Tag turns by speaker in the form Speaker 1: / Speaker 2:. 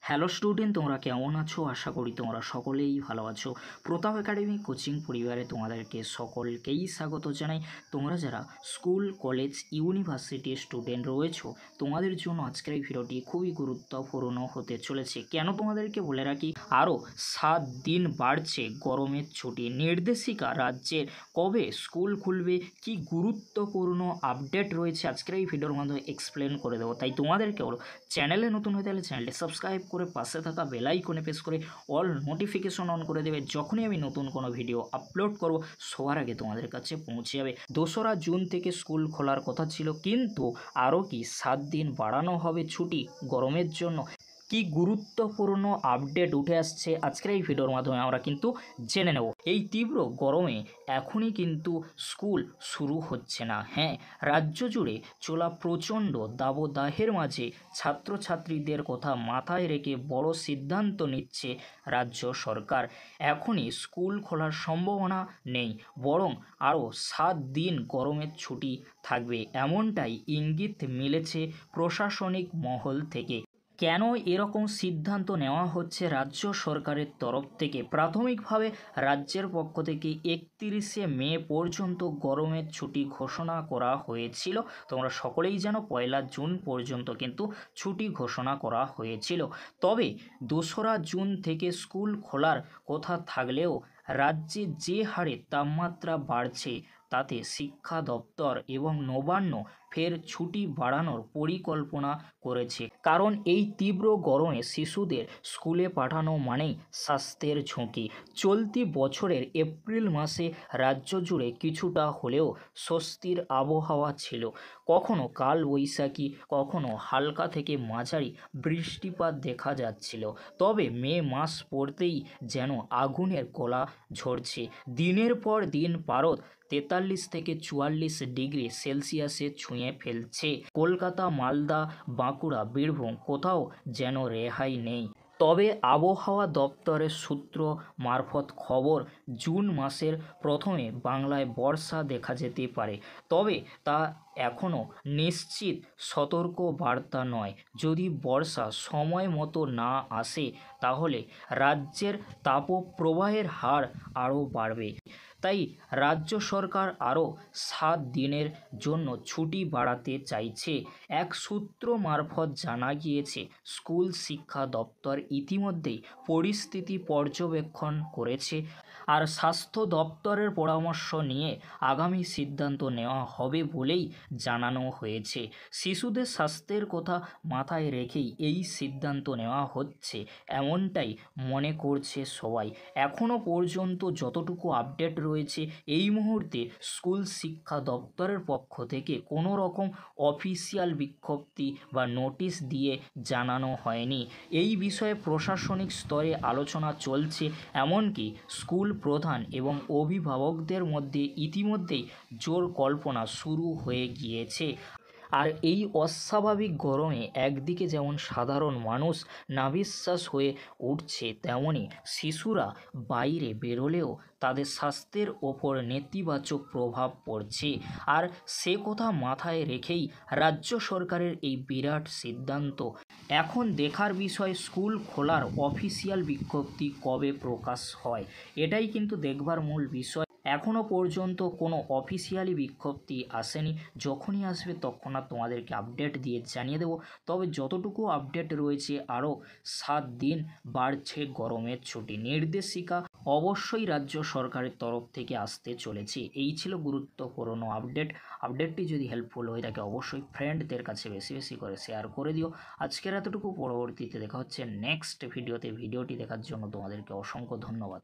Speaker 1: Hello student, তোমরা কেমন আছো? আশা করি তোমরা সকলেই ভালো আছো। প্রতাপ একাডেমি কোচিং পরিবারে তোমাদেরকে সকলকেই স্বাগত জানাই। তোমরা যারা স্কুল, কলেজ, ইউনিভার্সিটির স্টুডেন্ট রয়েছো, তোমাদের জন্য আজকের এই ভিডিওটি খুবই গুরুত্বপূর্ণ হতে চলেছে। কেন তোমাদেরকে বলে রাখি, আরও 7 দিন বাড়ছে গরমের ছুটি। নির্দেশিকা রাজ্যের কবে স্কুল খুলবে, কি গুরুত্বপূর্ণ আপডেট রয়েছে আজকের এই ভিডিওর মাধ্যমে এক্সপ্লেন করে দেবো। তাই তোমাদেরকে বলো, চ্যানেলে নতুন হয়ে তাহলে চ্যানেলটি সাবস্ক্রাইব করে পাশে থাকা বেল আইকনে প্রেস করে অল নোটিফিকেশন অন করে দেবে। যখনই আমি নতুন কোনো ভিডিও আপলোড করব সবার আগে তোমাদের কাছে পৌঁছে যাবে। 2রা জুন থেকে স্কুল খোলার কথা ছিল, কিন্তু আরও কি 7 দিন বাড়ানো হবে ছুটি গরমের জন্য। কি গুরুত্বপূর্ণ আপডেট উঠে আসছে আজকের এই ভিডিওর মাধ্যমে আমরা কিন্তু জেনে নেব। এই তীব্র গরমে এখনই কিন্তু স্কুল শুরু হচ্ছে না। হ্যাঁ, রাজ্য জুড়ে চলা প্রচণ্ড দাবদাহের মাঝে ছাত্রছাত্রীদের কথা মাথায় রেখে বড় সিদ্ধান্ত নিচ্ছে রাজ্য সরকার। এখনই স্কুল খোলার সম্ভাবনা নেই, বরং আরও 7 দিন গরমের ছুটি থাকবে, এমনটাই ইঙ্গিত মিলেছে প্রশাসনিক মহল থেকে। কেন এরকম সিদ্ধান্ত নেওয়া হচ্ছে রাজ্য সরকারের তরফ থেকে? প্রাথমিকভাবে রাজ্যের পক্ষ থেকে 31শে মে পর্যন্ত গরমের ছুটি ঘোষণা করা হয়েছিল। তোমরা সকলেই জানো, 1লা জুন পর্যন্ত কিন্তু ছুটি ঘোষণা করা হয়েছিল। তবে 2রা জুন থেকে স্কুল খোলার কথা থাকলেও রাজ্যে যে হারে তাপমাত্রা বাড়ছে তাতে শিক্ষা দপ্তর এবং নবান্ন ফের ছুটি বাড়ানোর পরিকল্পনা করেছে। কারণ এই তীব্র গরমে শিশুদের স্কুলে পাঠানো মানেই স্বাস্থ্যের ঝুঁকি। চলতি বছরের এপ্রিল মাসে রাজ্য জুড়ে কিছুটা হলেও স্বস্তির আবহাওয়া ছিল। কখনো কালবৈশাখী, কখনো হালকা থেকে মাঝারি বৃষ্টিপাত দেখা যাচ্ছিল। তবে মে মাস পড়তেই যেন আগুনের গোলা ঝরছে। দিনের পর দিন পারদ 43 থেকে 44 ডিগ্রি সেলসিয়াসে ছুঁয়ে ফেলছে। কলকাতা, মালদা, বাঁকুড়া, বীরভূম কোথাও যেন রেহাই নেই। তবে আবহাওয়া দপ্তরের সূত্র মারফত খবর, জুন মাসের প্রথমে বাংলায় বর্ষা দেখা যেতে পারে। তবে তা এখনও নিশ্চিত সতর্ক বার্তা নয়। যদি বর্ষা সময় মতো না আসে তাহলে রাজ্যের তাপপ্রবাহের হার আরও বাড়বে। তাই রাজ্য সরকার আরও 7 দিনের জন্য ছুটি বাড়াতে চাইছে। এক সূত্র মারফত জানা গিয়েছে, স্কুল শিক্ষা দপ্তর ইতিমধ্যেই পরিস্থিতি পর্যবেক্ষণ করেছে, আর স্বাস্থ্য দপ্তরের পরামর্শ নিয়ে আগামী সিদ্ধান্ত নেওয়া হবে বলেই জানানো হয়েছে। শিশুদের স্বাস্থ্যের কথা মাথায় রেখেই এই সিদ্ধান্ত নেওয়া হচ্ছে, এমনটাই মনে করছে সবাই। এখনও পর্যন্ত যতটুকু আপডেট রয়েছে, এই মুহূর্তে স্কুল শিক্ষা দপ্তরের পক্ষ থেকে কোনো রকম অফিসিয়াল বিজ্ঞপ্তি বা নোটিশ দিয়ে জানানো হয়নি। এই বিষয়ে প্রশাসনিক স্তরে আলোচনা চলছে, এমনকি স্কুল প্রধান এবং অভিভাবকদের মধ্যে ইতিমধ্যেই জোর কল্পনা শুরু হয়ে গিয়েছে। আর এই অস্বাভাবিক গরমে একদিকে যেমন সাধারণ মানুষ নাভিশ্বাস হয়ে উঠছে, তেমনি শিশুরা বাইরে বেরোলেও তাদের স্বাস্থ্যের ওপর নেতিবাচক প্রভাব পড়ছে। আর সে কথা মাথায় রেখেই রাজ্য সরকারের এই বিরাট সিদ্ধান্ত। এখন দেখার বিষয়, স্কুল খোলার অফিসিয়াল বিজ্ঞপ্তি কবে প্রকাশ হয়, এটাই কিন্তু দেখবার মূল বিষয়। এখনও পর্যন্ত কোনো অফিসিয়ালি বিজ্ঞপ্তি আসেনি। যখনই আসবে তৎক্ষণাৎ তোমাদেরকে আপডেট দিয়ে জানিয়ে দেব। তবে যতটুকু আপডেট রয়েছে, আরও 7 দিন বাড়ছে গরমের ছুটি। নির্দেশিকা অবশ্যই রাজ্য সরকারের তরফ থেকে আসতে চলেছে। এই ছিল গুরুত্বপূর্ণ আপডেটটি যদি হেল্পফুল হয়ে থাকে অবশ্যই ফ্রেন্ডদের কাছে বেশি বেশি করে শেয়ার করে দিও। আজকের এতটুকু, পরবর্তীতে দেখা হচ্ছে নেক্সট ভিডিওতে। ভিডিওটি দেখার জন্য তোমাদেরকে অসংখ্য ধন্যবাদ।